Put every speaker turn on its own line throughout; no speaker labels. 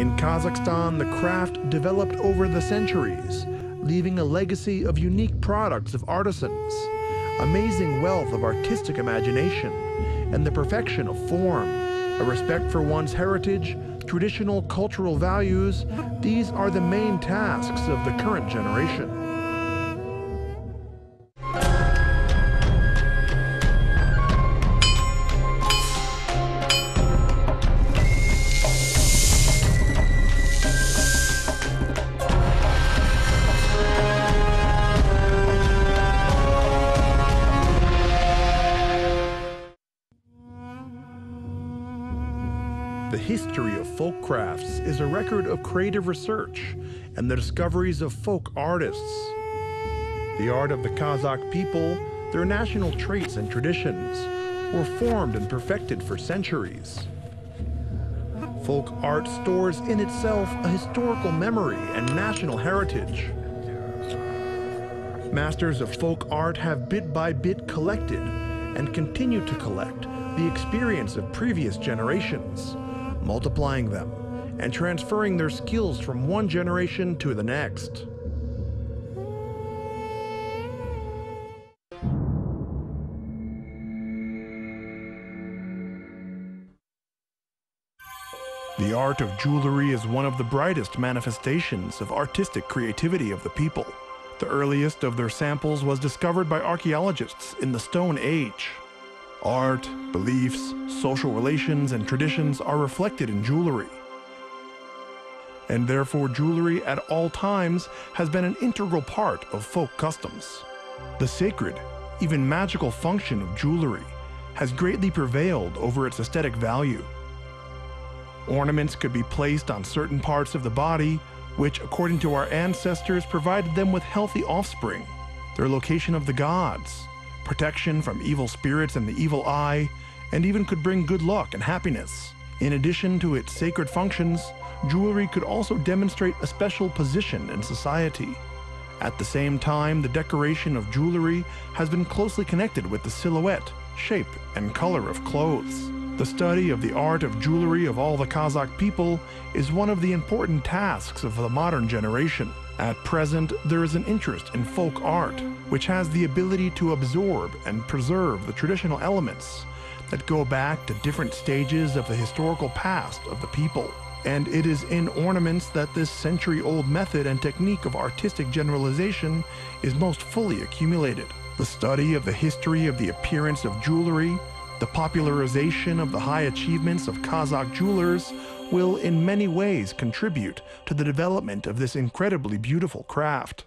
In Kazakhstan, the craft developed over the centuries, leaving a legacy of unique products of artisans, amazing wealth of artistic imagination, and the perfection of form, a respect for one's heritage, traditional cultural values. These are the main tasks of the current generation. The history of folk crafts is a record of creative research and the discoveries of folk artists. The art of the Kazakh people, their national traits and traditions, were formed and perfected for centuries. Folk art stores in itself a historical memory and national heritage. Masters of folk art have bit by bit collected and continue to collect the experience of previous generations, multiplying them and transferring their skills from one generation to the next. The art of jewelry is one of the brightest manifestations of artistic creativity of the people. The earliest of their samples was discovered by archaeologists in the Stone Age. Art, beliefs, social relations, and traditions are reflected in jewelry. And therefore, jewelry at all times has been an integral part of folk customs. The sacred, even magical function of jewelry has greatly prevailed over its aesthetic value. Ornaments could be placed on certain parts of the body, which, according to our ancestors, provided them with healthy offspring, their location of the gods, protection from evil spirits and the evil eye, and even could bring good luck and happiness. In addition to its sacred functions, jewelry could also demonstrate a special position in society. At the same time, the decoration of jewelry has been closely connected with the silhouette, shape, and color of clothes. The study of the art of jewelry of all the Kazakh people is one of the important tasks of the modern generation. At present, there is an interest in folk art, which has the ability to absorb and preserve the traditional elements that go back to different stages of the historical past of the people. And it is in ornaments that this century-old method and technique of artistic generalization is most fully accumulated. The study of the history of the appearance of jewelry, the popularization of the high achievements of Kazakh jewelers will in many ways contribute to the development of this incredibly beautiful craft.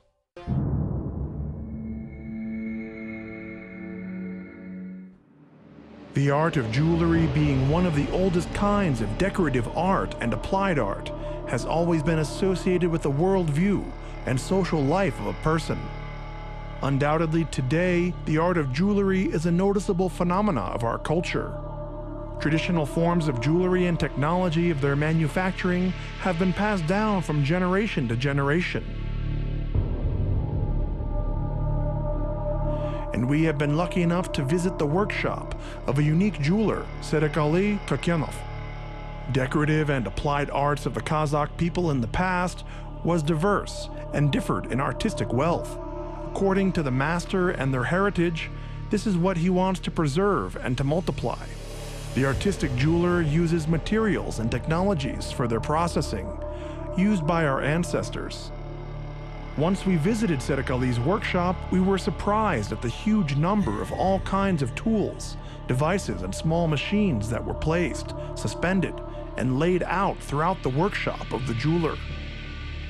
The art of jewelry, being one of the oldest kinds of decorative art and applied art, has always been associated with the worldview and social life of a person. Undoubtedly, today, the art of jewelry is a noticeable phenomena of our culture. Traditional forms of jewelry and technology of their manufacturing have been passed down from generation to generation. And we have been lucky enough to visit the workshop of a unique jeweler, Joly. Decorative and applied arts of the Kazakh people in the past was diverse and differed in artistic wealth. According to the master and their heritage, this is what he wants to preserve and to multiply. The artistic jeweler uses materials and technologies for their processing, used by our ancestors. Once we visited Joly's workshop, we were surprised at the huge number of all kinds of tools, devices, and small machines that were placed, suspended, and laid out throughout the workshop of the jeweler.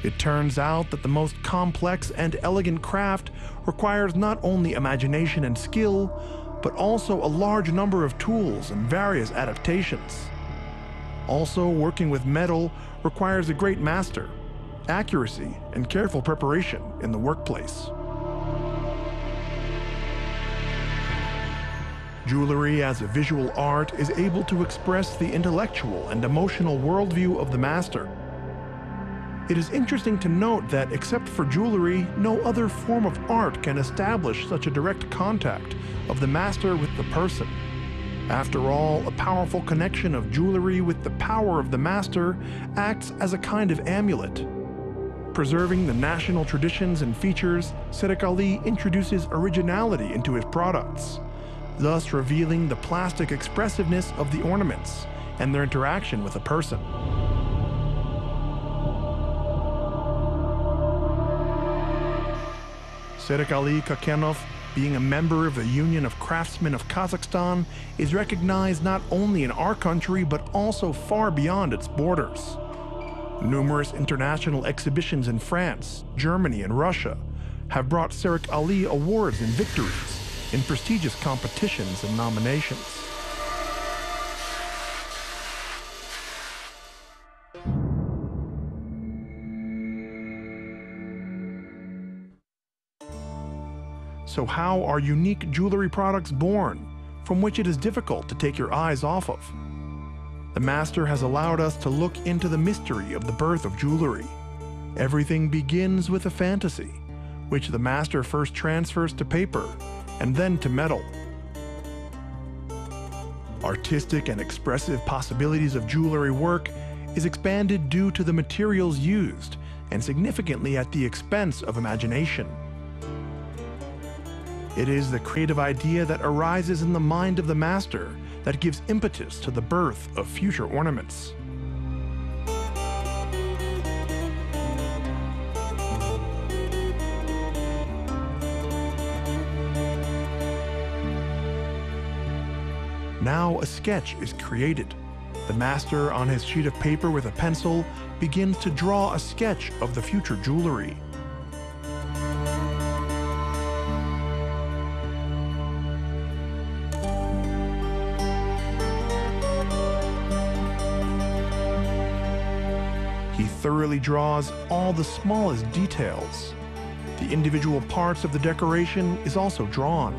It turns out that the most complex and elegant craft requires not only imagination and skill, but also a large number of tools and various adaptations. Also, working with metal requires a great master, accuracy, and careful preparation in the workplace. Jewelry as a visual art is able to express the intellectual and emotional worldview of the master. It is interesting to note that except for jewelry, no other form of art can establish such a direct contact of the master with the person. After all, a powerful connection of jewelry with the power of the master acts as a kind of amulet. Preserving the national traditions and features, Jibek Ali introduces originality into his products, thus revealing the plastic expressiveness of the ornaments and their interaction with a person. Jibek Ali Kakenov, being a member of the Union of Craftsmen of Kazakhstan, is recognized not only in our country but also far beyond its borders. Numerous international exhibitions in France, Germany, and Russia have brought Jibek Ali awards and victories in prestigious competitions and nominations. So how are unique jewelry products born, from which it is difficult to take your eyes off of? The master has allowed us to look into the mystery of the birth of jewelry. Everything begins with a fantasy, which the master first transfers to paper and then to metal. Artistic and expressive possibilities of jewelry work is expanded due to the materials used and significantly at the expense of imagination. It is the creative idea that arises in the mind of the master that gives impetus to the birth of future ornaments. Now a sketch is created. The master, on his sheet of paper with a pencil, begins to draw a sketch of the future jewelry. He thoroughly draws all the smallest details. The individual parts of the decoration is also drawn.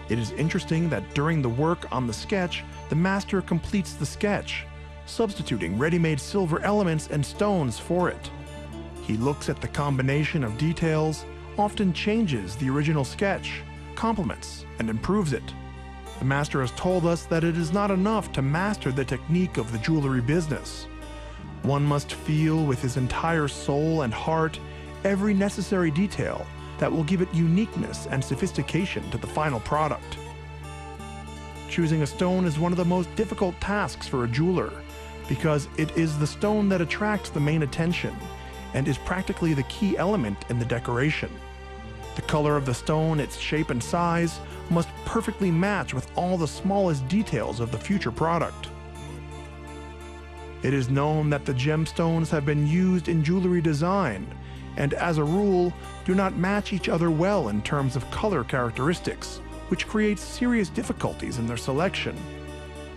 It is interesting that during the work on the sketch, the master completes the sketch, substituting ready-made silver elements and stones for it. He looks at the combination of details, often changes the original sketch, complements, and improves it. The master has told us that it is not enough to master the technique of the jewelry business. One must feel with his entire soul and heart every necessary detail that will give it uniqueness and sophistication to the final product. Choosing a stone is one of the most difficult tasks for a jeweler because it is the stone that attracts the main attention and is practically the key element in the decoration. The color of the stone, its shape and size, must perfectly match with all the smallest details of the future product. It is known that the gemstones have been used in jewelry design and, as a rule, do not match each other well in terms of color characteristics, which creates serious difficulties in their selection.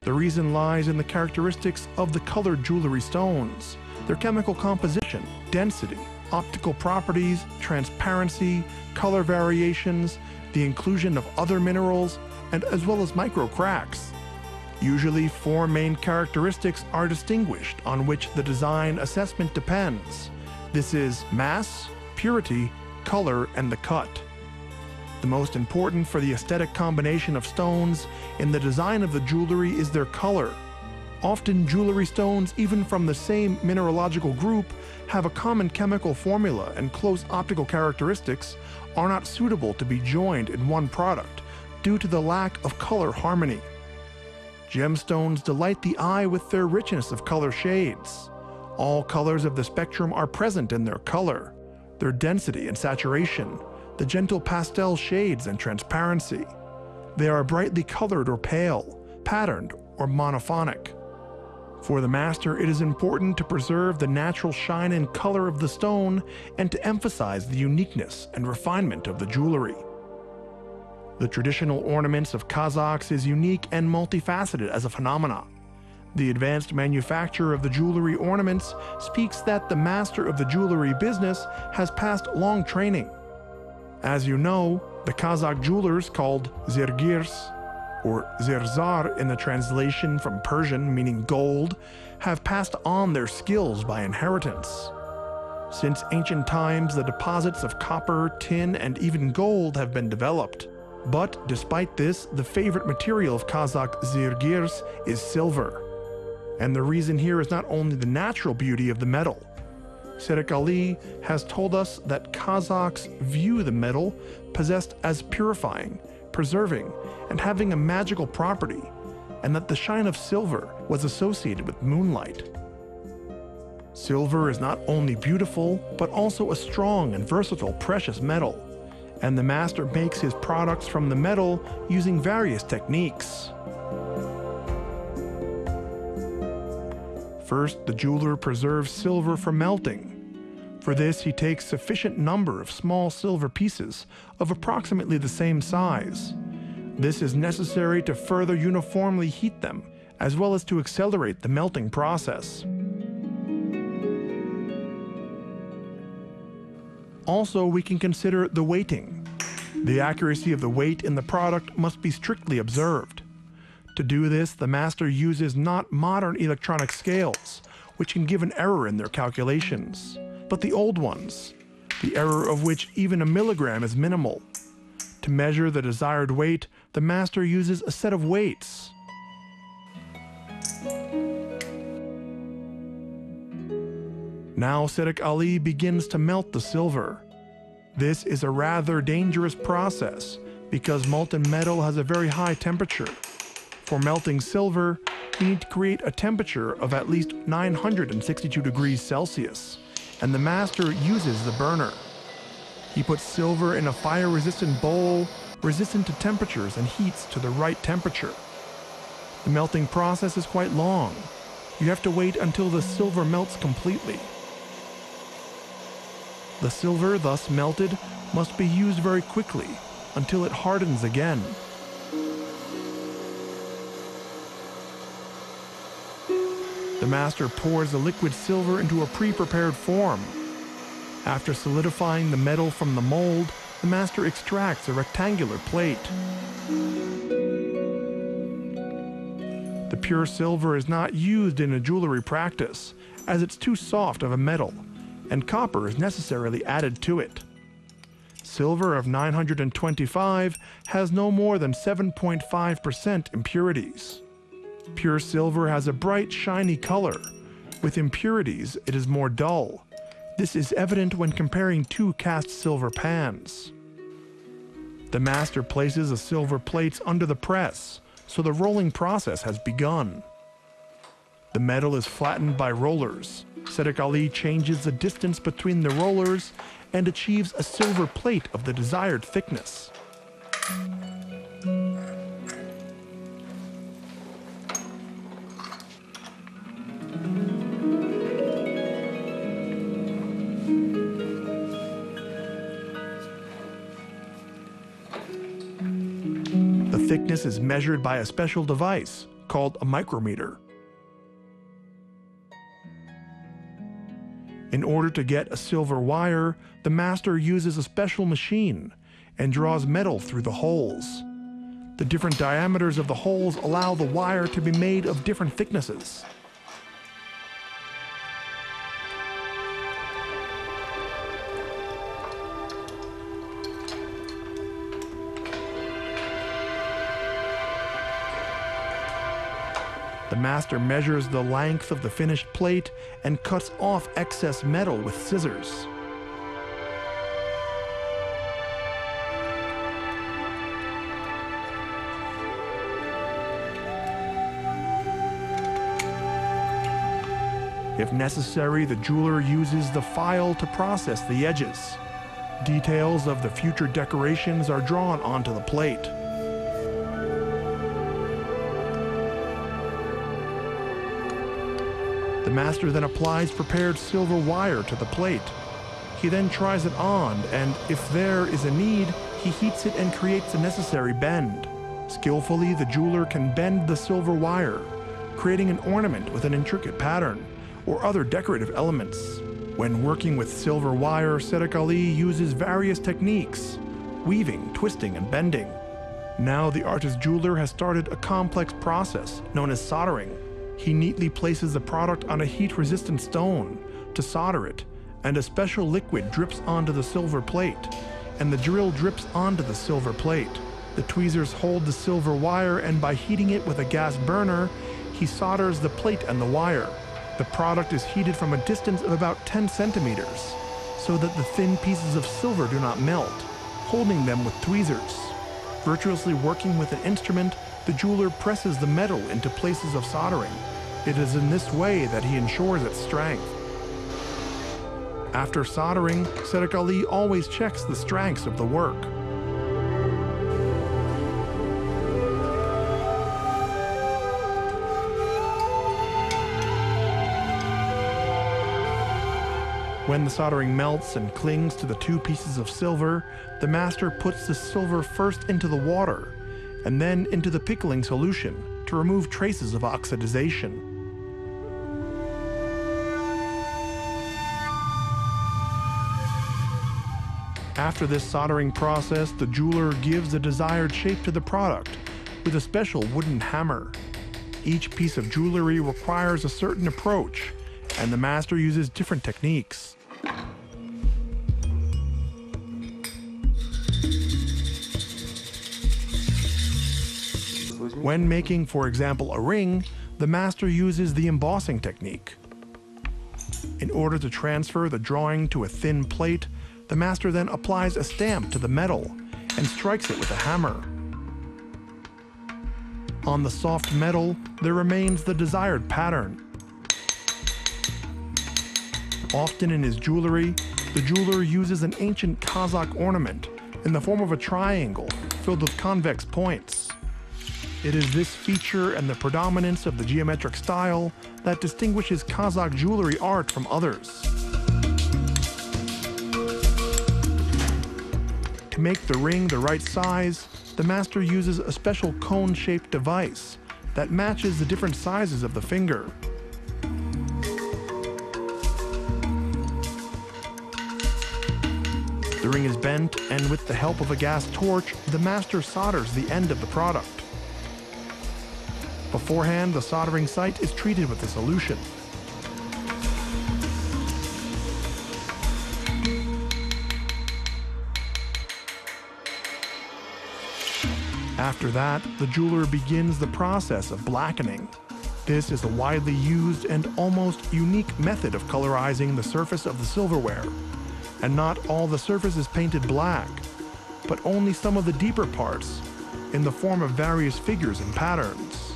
The reason lies in the characteristics of the colored jewelry stones, their chemical composition, density, optical properties, transparency, color variations, the inclusion of other minerals, and as well as micro cracks. Usually, four main characteristics are distinguished on which the design assessment depends. This is mass, purity, color, and the cut. The most important for the aesthetic combination of stones in the design of the jewelry is their color. Often jewelry stones, even from the same mineralogical group, have a common chemical formula and close optical characteristics are not suitable to be joined in one product due to the lack of color harmony. Gemstones delight the eye with their richness of color shades. All colors of the spectrum are present in their color, their density and saturation, the gentle pastel shades and transparency. They are brightly colored or pale, patterned or monophonic. For the master, it is important to preserve the natural shine and color of the stone and to emphasize the uniqueness and refinement of the jewelry. The traditional ornaments of Kazakhs is unique and multifaceted as a phenomenon. The advanced manufacture of the jewelry ornaments speaks that the master of the jewelry business has passed long training. As you know, the Kazakh jewelers, called zergirs, or zerzar in the translation from Persian meaning gold, have passed on their skills by inheritance. Since ancient times, the deposits of copper, tin, and even gold have been developed. But despite this, the favorite material of Kazakh zirgirs is silver. And the reason here is not only the natural beauty of the metal. Sedek Ali has told us that Kazakhs view the metal possessed as purifying, preserving, and having a magical property, and that the shine of silver was associated with moonlight. Silver is not only beautiful, but also a strong and versatile precious metal, and the master makes his products from the metal using various techniques. First, the jeweler preserves silver from melting. For this, he takes sufficient number of small silver pieces of approximately the same size. This is necessary to further uniformly heat them, as well as to accelerate the melting process. Also, we can consider the weighting. The accuracy of the weight in the product must be strictly observed. To do this, the master uses not modern electronic scales, which can give an error in their calculations, but the old ones, the error of which even a milligram is minimal. To measure the desired weight, the master uses a set of weights. Now Sedek Ali begins to melt the silver. This is a rather dangerous process because molten metal has a very high temperature. For melting silver, you need to create a temperature of at least 962 degrees Celsius, and the master uses the burner. He puts silver in a fire-resistant bowl, resistant to temperatures, and heats to the right temperature. The melting process is quite long. You have to wait until the silver melts completely. The silver thus melted must be used very quickly until it hardens again. The master pours the liquid silver into a pre-prepared form. After solidifying the metal from the mold, the master extracts a rectangular plate. The pure silver is not used in a jewelry practice, as it's too soft of a metal, and copper is necessarily added to it. Silver of 925 has no more than 7.5% impurities. Pure silver has a bright, shiny color. With impurities, it is more dull. This is evident when comparing two cast silver pans. The master places the silver plates under the press, so the rolling process has begun. The metal is flattened by rollers. Sedek Ali changes the distance between the rollers and achieves a silver plate of the desired thickness. The thickness is measured by a special device called a micrometer. In order to get a silver wire, the master uses a special machine and draws metal through the holes. The different diameters of the holes allow the wire to be made of different thicknesses. The master measures the length of the finished plate and cuts off excess metal with scissors. If necessary, the jeweler uses the file to process the edges. Details of the future decorations are drawn onto the plate. The master then applies prepared silver wire to the plate. He then tries it on, and if there is a need, he heats it and creates the necessary bend. Skillfully, the jeweler can bend the silver wire, creating an ornament with an intricate pattern or other decorative elements. When working with silver wire, Sedek Ali uses various techniques: weaving, twisting, and bending. Now the artist jeweler has started a complex process known as soldering. He neatly places the product on a heat-resistant stone to solder it, and a special liquid drips onto the silver plate, and the drill drips onto the silver plate. The tweezers hold the silver wire, and by heating it with a gas burner, he solders the plate and the wire. The product is heated from a distance of about 10 centimeters, so that the thin pieces of silver do not melt, holding them with tweezers. Virtuously working with an instrument, the jeweler presses the metal into places of soldering. It is in this way that he ensures its strength. After soldering, Kazakh Ali always checks the strengths of the work. When the soldering melts and clings to the two pieces of silver, the master puts the silver first into the water and then into the pickling solution to remove traces of oxidization. After this soldering process, the jeweler gives the desired shape to the product with a special wooden hammer. Each piece of jewelry requires a certain approach, and the master uses different techniques. When making, for example, a ring, the master uses the embossing technique. In order to transfer the drawing to a thin plate, the master then applies a stamp to the metal and strikes it with a hammer. On the soft metal, there remains the desired pattern. Often in his jewelry, the jeweler uses an ancient Kazakh ornament in the form of a triangle filled with convex points. It is this feature and the predominance of the geometric style that distinguishes Kazakh jewelry art from others. To make the ring the right size, the master uses a special cone-shaped device that matches the different sizes of the finger. The ring is bent, and with the help of a gas torch, the master solders the end of the product. Beforehand, the soldering site is treated with a solution. After that, the jeweler begins the process of blackening. This is a widely used and almost unique method of colorizing the surface of the silverware. And not all the surface is painted black, but only some of the deeper parts, in the form of various figures and patterns.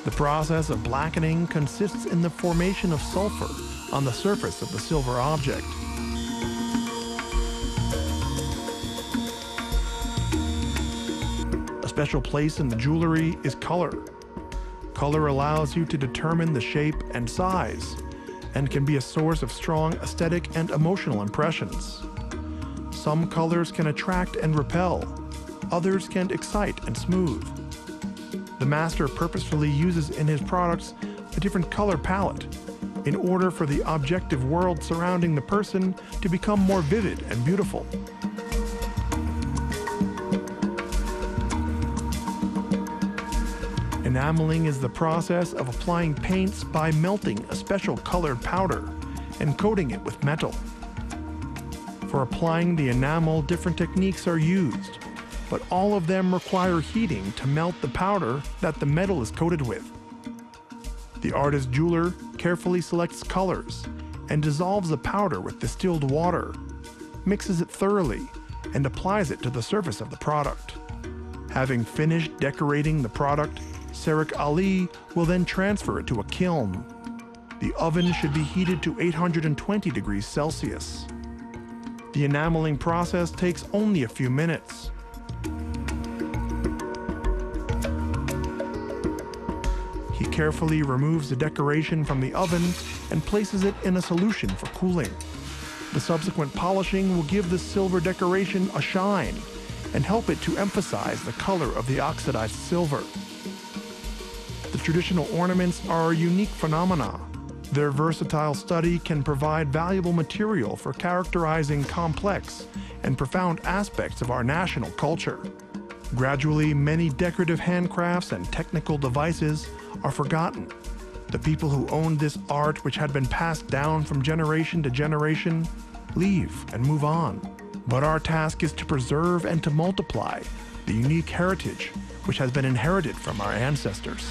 The process of blackening consists in the formation of sulfur on the surface of the silver object. A special place in the jewelry is color. Color allows you to determine the shape and size, and can be a source of strong aesthetic and emotional impressions. Some colors can attract and repel, others can excite and smooth. The master purposefully uses in his products a different color palette in order for the objective world surrounding the person to become more vivid and beautiful. Enameling is the process of applying paints by melting a special colored powder and coating it with metal. For applying the enamel, different techniques are used, but all of them require heating to melt the powder that the metal is coated with. The artist jeweler carefully selects colors and dissolves the powder with distilled water, mixes it thoroughly, and applies it to the surface of the product. Having finished decorating the product, Kazakh Ali will then transfer it to a kiln. The oven should be heated to 820 degrees Celsius. The enameling process takes only a few minutes. He carefully removes the decoration from the oven and places it in a solution for cooling. The subsequent polishing will give the silver decoration a shine and help it to emphasize the color of the oxidized silver. The traditional ornaments are a unique phenomena. Their versatile study can provide valuable material for characterizing complex and profound aspects of our national culture. Gradually, many decorative handcrafts and technical devices are forgotten. The people who owned this art, which had been passed down from generation to generation, leave, and move on. But our task is to preserve and to multiply the unique heritage which has been inherited from our ancestors.